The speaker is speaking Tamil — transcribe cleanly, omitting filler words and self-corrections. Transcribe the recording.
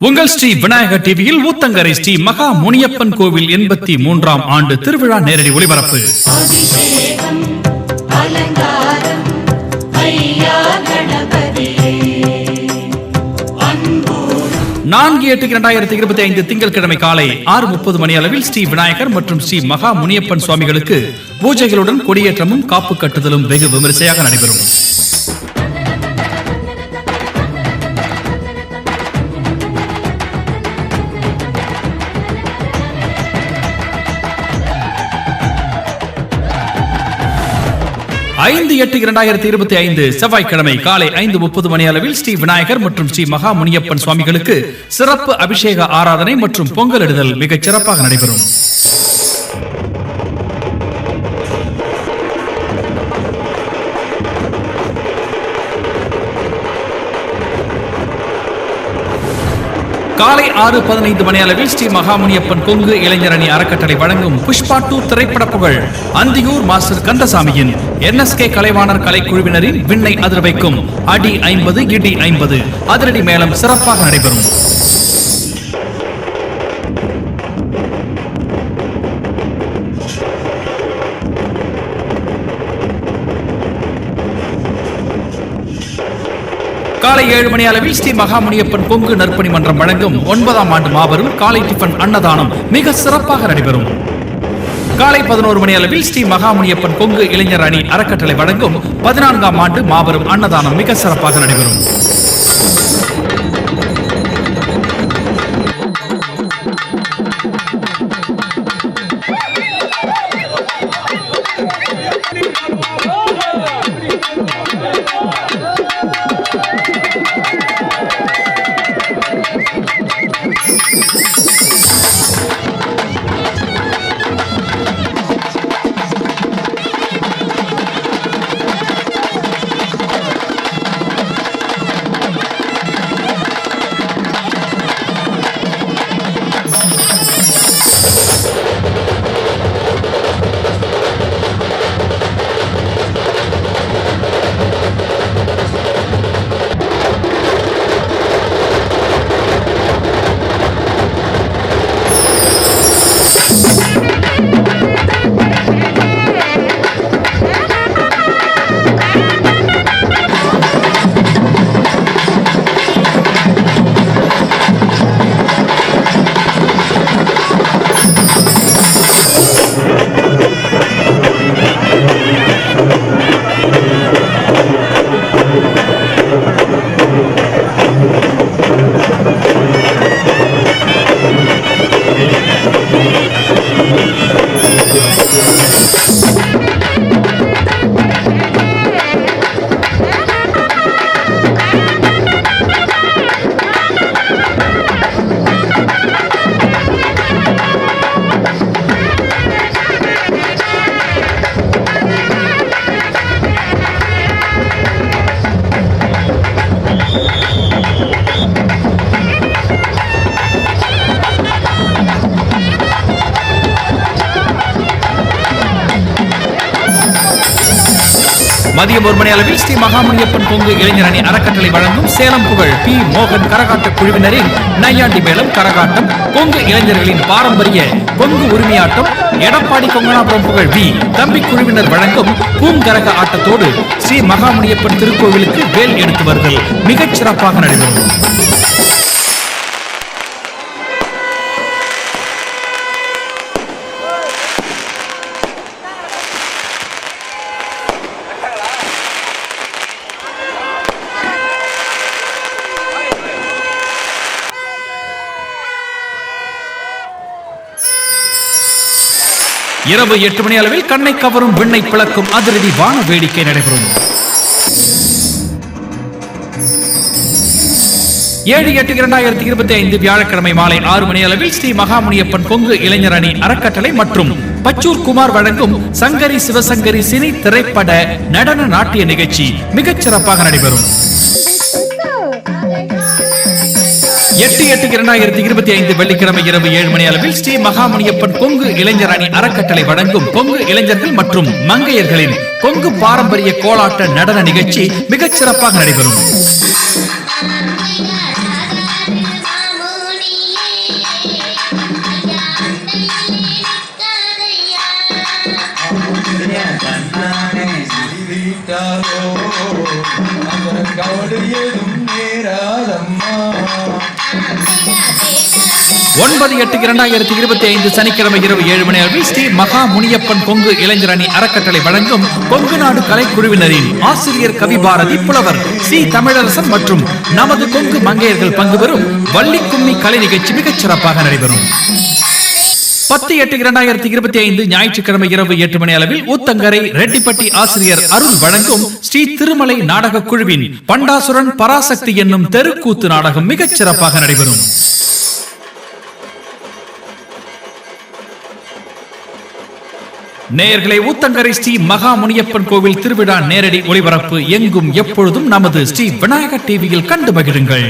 உங்கள் ஸ்ரீ விநாயகர் டிவியில் ஊத்தங்கரை ஸ்ரீ மகா முனியப்பன் கோவில் 83ஆம் ஆண்டு திருவிழா நேரடி ஒளிபரப்பு. 4/8/2025 திங்கட்கிழமை காலை 6:30 மணி அளவில் ஸ்ரீ விநாயகர் மற்றும் ஸ்ரீ மகா முனியப்பன் சுவாமிகளுக்கு பூஜைகளுடன் கொடியேற்றமும் காப்பு கட்டுதலும் வெகு விமரிசையாக நடைபெறும். ஐந்து 8/2025 செவ்வாய்க்கிழமை காலை 5:30 மணி அளவில் ஸ்ரீ விநாயகர் மற்றும் ஸ்ரீ மகா முனியப்பன் சுவாமிகளுக்கு சிறப்பு அபிஷேக ஆராதனை மற்றும் பொங்கலிடுதல் மிகச் சிறப்பாக நடைபெறும். காலை 6:15 மணி அளவில் ஸ்ரீ மகாமுனியப்பன் கொங்கு இளைஞர் அணி அறக்கட்டளை வழங்கும் புஷ்பா 2 திரைப்பட புகழ் அந்தியூர் மாஸ்டர் கந்தசாமியின் NSK கலைவாணர் கலைக்குழுவினரின் விண்ணை அதிர வைக்கும் அடி 50 இடி 50 அதிரடி மேளம் சிறப்பாக நடைபெறும். காலை 7 மணி அளவில் ஸ்ரீ மகாமுனியப்பன் கொங்கு நற்பணி மன்றம் வழங்கும் 9ஆம் ஆண்டு மாபெரும் காலை டிஃபன் அன்னதானம் மிக சிறப்பாக நடைபெறும். காலை 11 மணி அளவில் ஸ்ரீ மகாமுனியப்பன் கொங்கு இளைஞர் அணி அறக்கட்டளை வழங்கும் 14ஆம் ஆண்டு மாபெரும் அன்னதானம் மிக சிறப்பாக நடைபெறும். மதியம் 1 மணி அளவில் ஸ்ரீ மகாமுனியப்பன் கொங்கு இளைஞர் அணி அறக்கட்டளை வழங்கும் சேலம் புகழ் P. மோகன் கரகாட்ட குழுவினரின் நையாண்டி மேளம் கரகாட்டம் கொங்கு இளைஞர்களின் பாரம்பரிய கொங்கு உரிமையாட்டம் எடப்பாடி கொங்கனாபுரம் புகழ் V. தம்பி குழுவினர் வழங்கும் பூங்கரக ஆட்டத்தோடு ஸ்ரீ மகாமுனியப்பன் திருக்கோவிலுக்கு வேல் எடுத்து வருதல் மிகச் சிறப்பாக நடைபெறும். இரவு 8 மணி அளவில் கண்ணை கவரும் விண்ணை பிளக்கும் அதிரடி வான வேடிக்கை நடைபெறும். 7/8/2025 வியாழக்கிழமை மாலை 6 மணி அளவில் ஸ்ரீ மகாமுனியப்பன் கொங்கு இளைஞர் அணி அறக்கட்டளை மற்றும் பச்சூர் குமார் வழங்கும் சங்கரி சிவசங்கரி சினி திரைப்பட நடன நாட்டிய நிகழ்ச்சி மிகச் சிறப்பாக நடைபெறும். 8/8/2025 வெள்ளிக்கிழமை இரவு 7 மணி அளவில் ஸ்ரீ மகாமுனியப்பன் கொங்கு இளைஞர் அணி அறக்கட்டளை வழங்கும் கொங்கு இளைஞர்கள் மற்றும் மங்கையர்களின் கொங்கு பாரம்பரிய கோலாட்ட நடன நிகழ்ச்சி மிகச் சிறப்பாக நடைபெறும். வந்தாரோ அந்த கவலை ஏதும் நேராதம்மா. 9/8/2025 சனிக்கிழமை இரவு 7 மணி அளவில் ஸ்ரீ மகா முனியப்பன் கொங்கு இளைஞர் அணி அறக்கட்டளை வழங்கும் கொங்கு நாடு கலைக்குழுவினரின் ஆசிரியர் கவி பாரதி புலவர் சி தமிழரசன் மற்றும் நமது கொங்கு மங்கையர்கள் பங்கு பெறும் வள்ளிக்கும்மி கலை நிகழ்ச்சி மிகச் சிறப்பாக நடைபெறும். 10/8/2025 ஞாயிற்றுக்கிழமை இரவு 8 மணி அளவில் ஊத்தங்கரை ரெட்டிப்பட்டி ஆசிரியர் அருள் வழங்கும் ஸ்ரீ திருமலை நாடக குழுவின் பண்டாசுரன் பராசக்தி என்னும் தெருக்கூத்து நாடகம் மிகச் சிறப்பாக நடைபெறும். நேயர்களை, ஊத்தங்கரை ஸ்ரீ மகா முனியப்பன் கோவில் திருவிழா நேரடி ஒளிபரப்பு எங்கும் எப்பொழுதும் நமது ஸ்ரீ விநாயகர் டிவியில் கண்டு மகிழுங்கள்.